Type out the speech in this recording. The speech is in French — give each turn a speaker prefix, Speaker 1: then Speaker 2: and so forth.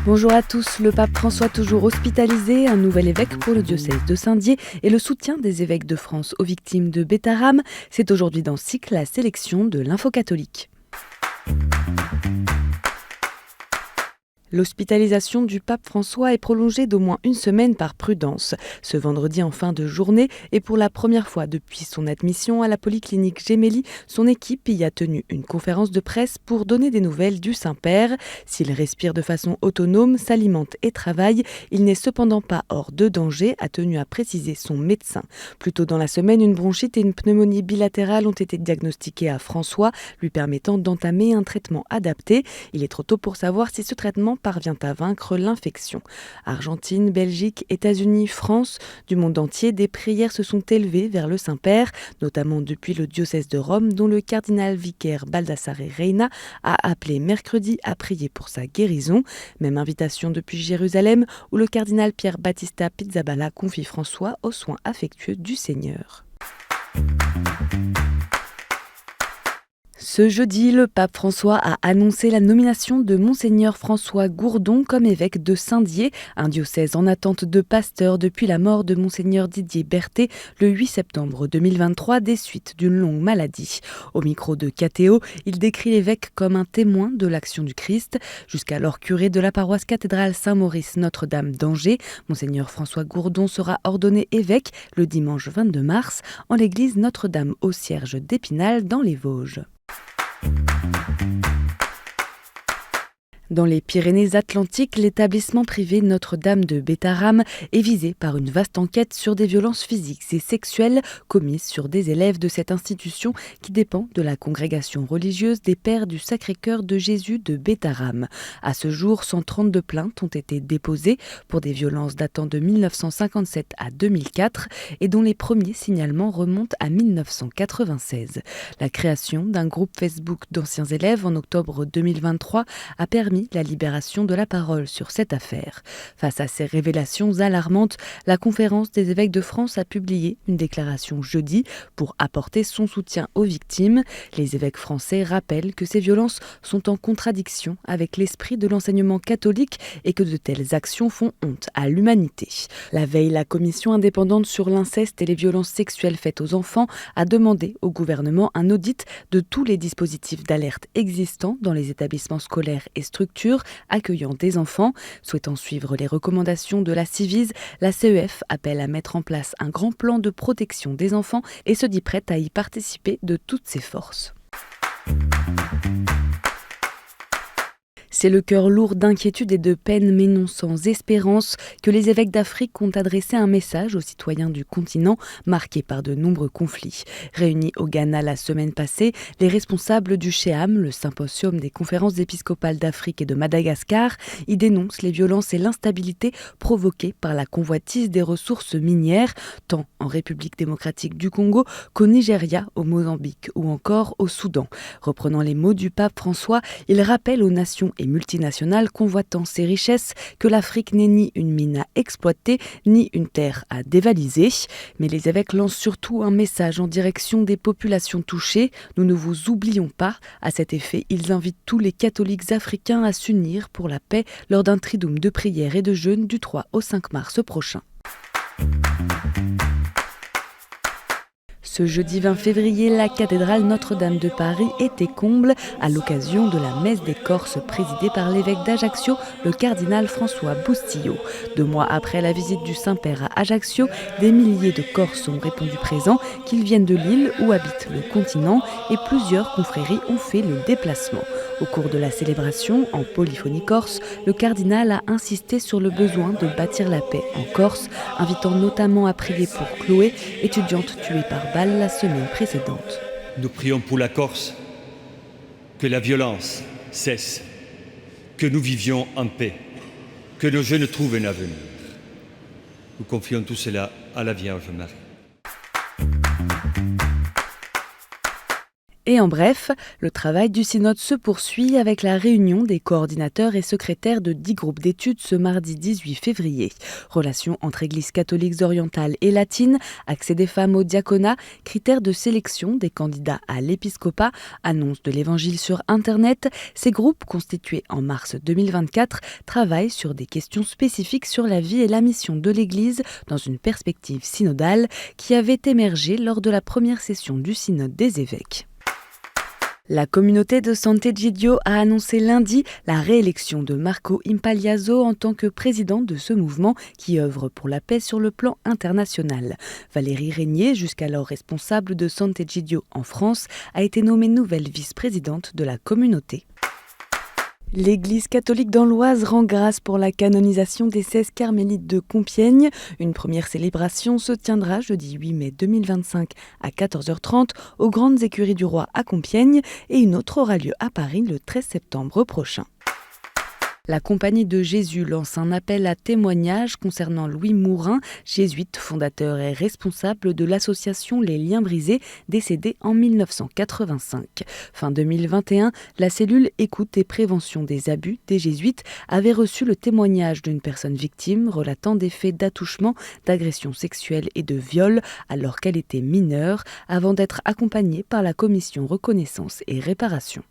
Speaker 1: Bonjour à tous, le pape François toujours hospitalisé, un nouvel évêque pour le diocèse de Saint-Dié et le soutien des évêques de France aux victimes de Beta-Haram. C'est aujourd'hui dans Cycle la sélection de l'Info catholique. L'hospitalisation du pape François est prolongée d'au moins une semaine par prudence. Ce vendredi en fin de journée, et pour la première fois depuis son admission à la polyclinique Gemelli, son équipe y a tenu une conférence de presse pour donner des nouvelles du Saint-Père. S'il respire de façon autonome, s'alimente et travaille, il n'est cependant pas hors de danger, a tenu à préciser son médecin. Plus tôt dans la semaine, une bronchite et une pneumonie bilatérale ont été diagnostiquées à François, lui permettant d'entamer un traitement adapté. Il est trop tôt pour savoir si ce traitement parvient à vaincre l'infection. Argentine, Belgique, États-Unis, France, du monde entier, des prières se sont élevées vers le Saint-Père, notamment depuis le diocèse de Rome, dont le cardinal vicaire Baldassare Reina a appelé mercredi à prier pour sa guérison. Même invitation depuis Jérusalem, où le cardinal Pierre Battista Pizzaballa confie François aux soins affectueux du Seigneur. Ce jeudi, le pape François a annoncé la nomination de Monseigneur François Gourdon comme évêque de Saint-Dié, un diocèse en attente de pasteur depuis la mort de Monseigneur Didier Berthet le 8 septembre 2023 des suites d'une longue maladie. Au micro de KTO, il décrit l'évêque comme un témoin de l'action du Christ. Jusqu'alors curé de la paroisse cathédrale Saint-Maurice Notre-Dame d'Angers, Monseigneur François Gourdon sera ordonné évêque le dimanche 22 mars en l'église Notre-Dame au Cierge d'Épinal dans les Vosges. Dans les Pyrénées-Atlantiques, l'établissement privé Notre-Dame de Beta-Haram est visé par une vaste enquête sur des violences physiques et sexuelles commises sur des élèves de cette institution qui dépend de la congrégation religieuse des Pères du Sacré-Cœur de Jésus de Beta-Haram. À ce jour, 132 plaintes ont été déposées pour des violences datant de 1957 à 2004 et dont les premiers signalements remontent à 1996. La création d'un groupe Facebook d'anciens élèves en octobre 2023 a permis la libération de la parole sur cette affaire. Face à ces révélations alarmantes, la Conférence des évêques de France a publié une déclaration jeudi pour apporter son soutien aux victimes. Les évêques français rappellent que ces violences sont en contradiction avec l'esprit de l'enseignement catholique et que de telles actions font honte à l'humanité. La veille, la commission indépendante sur l'inceste et les violences sexuelles faites aux enfants a demandé au gouvernement un audit de tous les dispositifs d'alerte existants dans les établissements scolaires et structures accueillant des enfants. Souhaitant suivre les recommandations de la Civise, la CEF appelle à mettre en place un grand plan de protection des enfants et se dit prête à y participer de toutes ses forces. C'est le cœur lourd d'inquiétude et de peine, mais non sans espérance, que les évêques d'Afrique ont adressé un message aux citoyens du continent marqué par de nombreux conflits. Réunis au Ghana la semaine passée, les responsables du SHEAM, le symposium des conférences épiscopales d'Afrique et de Madagascar, y dénoncent les violences et l'instabilité provoquées par la convoitise des ressources minières, tant en République démocratique du Congo qu'au Nigeria, au Mozambique ou encore au Soudan. Reprenant les mots du pape François, il rappelle aux nations et multinationales convoitant ces richesses que l'Afrique n'est ni une mine à exploiter, ni une terre à dévaliser. Mais les évêques lancent surtout un message en direction des populations touchées. Nous ne vous oublions pas. À cet effet, ils invitent tous les catholiques africains à s'unir pour la paix lors d'un triduum de prière et de jeûne du 3 au 5 mars prochain. Ce jeudi 20 février, la cathédrale Notre-Dame de Paris était comble à l'occasion de la messe des Corses présidée par l'évêque d'Ajaccio, le cardinal François Bustillo. 2 mois après la visite du Saint-Père à Ajaccio, des milliers de Corses ont répondu présents, qu'ils viennent de l'île où habite le continent, et plusieurs confréries ont fait le déplacement. Au cours de la célébration, en polyphonie corse, le cardinal a insisté sur le besoin de bâtir la paix en Corse, invitant notamment à prier pour Chloé, étudiante tuée par balle la semaine précédente.
Speaker 2: Nous prions pour la Corse, que la violence cesse, que nous vivions en paix, que nos jeunes trouvent un avenir. Nous confions tout cela à la Vierge Marie.
Speaker 1: Et en bref, le travail du synode se poursuit avec la réunion des coordinateurs et secrétaires de 10 groupes d'études ce mardi 18 février. Relations entre églises catholiques orientales et latines, accès des femmes au diaconat, critères de sélection des candidats à l'épiscopat, annonce de l'évangile sur Internet. Ces groupes, constitués en mars 2024, travaillent sur des questions spécifiques sur la vie et la mission de l'Église dans une perspective synodale qui avait émergé lors de la première session du synode des évêques. La communauté de Sant'Egidio a annoncé lundi la réélection de Marco Impagliazzo en tant que président de ce mouvement qui œuvre pour la paix sur le plan international. Valérie Régnier, jusqu'alors responsable de Sant'Egidio en France, a été nommée nouvelle vice-présidente de la communauté. L'Église catholique dans l'Oise rend grâce pour la canonisation des 16 carmélites de Compiègne. Une première célébration se tiendra jeudi 8 mai 2025 à 14h30 aux Grandes Écuries du Roi à Compiègne et une autre aura lieu à Paris le 13 septembre prochain. La Compagnie de Jésus lance un appel à témoignage concernant Louis Mourin, jésuite, fondateur et responsable de l'association Les Liens Brisés, décédé en 1985. Fin 2021, la cellule Écoute et prévention des abus des jésuites avait reçu le témoignage d'une personne victime relatant des faits d'attouchement, d'agression sexuelle et de viol alors qu'elle était mineure, avant d'être accompagnée par la commission reconnaissance et réparation.